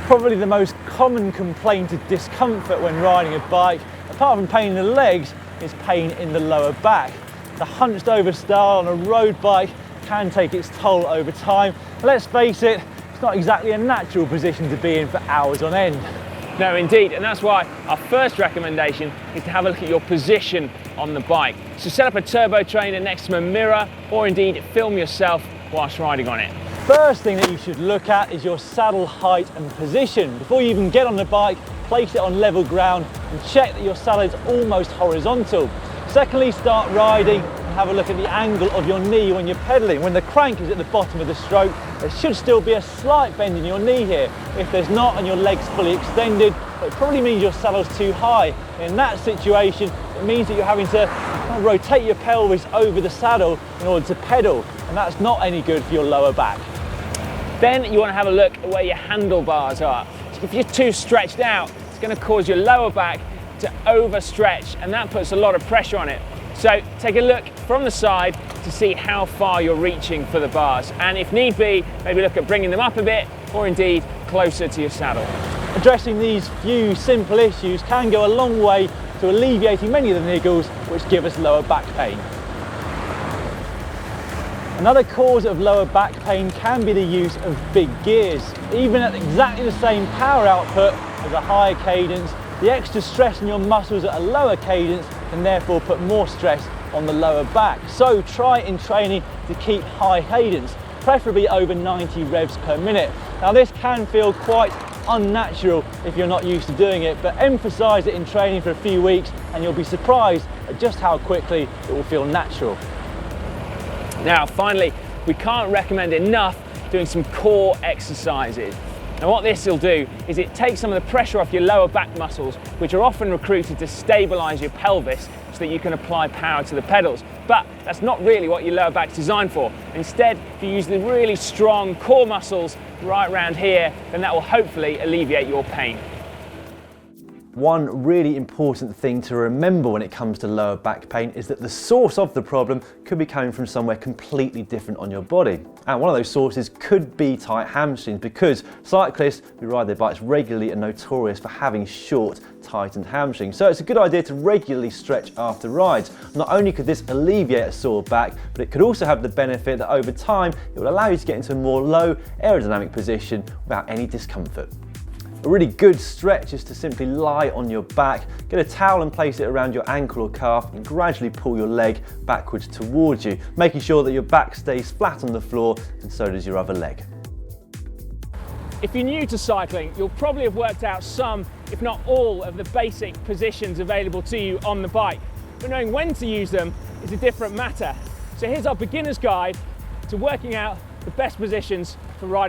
Probably the most common complaint of discomfort when riding a bike, apart from pain in the legs, is pain in the lower back. The hunched over style on a road bike can take its toll over time. And let's face it, it's not exactly a natural position to be in for hours on end. No, indeed, and that's why our first recommendation is to have a look at your position on the bike. So set up a turbo trainer next to a mirror, or indeed film yourself whilst riding on it. First thing that you should look at is your saddle height and position. Before you even get on the bike, place it on level ground and check that your saddle is almost horizontal. Secondly, start riding and have a look at the angle of your knee when you're pedaling. When the crank is at the bottom of the stroke, there should still be a slight bend in your knee here. If there's not and your leg's fully extended, it probably means your saddle's too high. In that situation, it means that you're having to rotate your pelvis over the saddle in order to pedal, and that's not any good for your lower back. Then you want to have a look at where your handlebars are. If you're too stretched out, it's going to cause your lower back to overstretch, and that puts a lot of pressure on it. So take a look from the side to see how far you're reaching for the bars, and if need be, maybe look at bringing them up a bit, or indeed closer to your saddle. Addressing these few simple issues can go a long way to alleviating many of the niggles which give us lower back pain. Another cause of lower back pain can be the use of big gears. Even at exactly the same power output as a higher cadence, the extra stress on your muscles at a lower cadence can therefore put more stress on the lower back. So try in training to keep high cadence, preferably over 90 revs per minute. Now this can feel quite unnatural if you're not used to doing it, but emphasize it in training for a few weeks and you'll be surprised at just how quickly it will feel natural. Now finally, we can't recommend enough doing some core exercises. Now what this will do is it takes some of the pressure off your lower back muscles, which are often recruited to stabilise your pelvis so that you can apply power to the pedals. But that's not really what your lower back's designed for. Instead, if you use the really strong core muscles right around here, then that will hopefully alleviate your pain. One really important thing to remember when it comes to lower back pain is that the source of the problem could be coming from somewhere completely different on your body. And one of those sources could be tight hamstrings, because cyclists who ride their bikes regularly are notorious for having short, tightened hamstrings. So it's a good idea to regularly stretch after rides. Not only could this alleviate a sore back, but it could also have the benefit that over time it will allow you to get into a more low aerodynamic position without any discomfort. A really good stretch is to simply lie on your back, get a towel and place it around your ankle or calf and gradually pull your leg backwards towards you, making sure that your back stays flat on the floor and so does your other leg. If you're new to cycling, you'll probably have worked out some, if not all, of the basic positions available to you on the bike. But knowing when to use them is a different matter. So here's our beginner's guide to working out the best positions for riding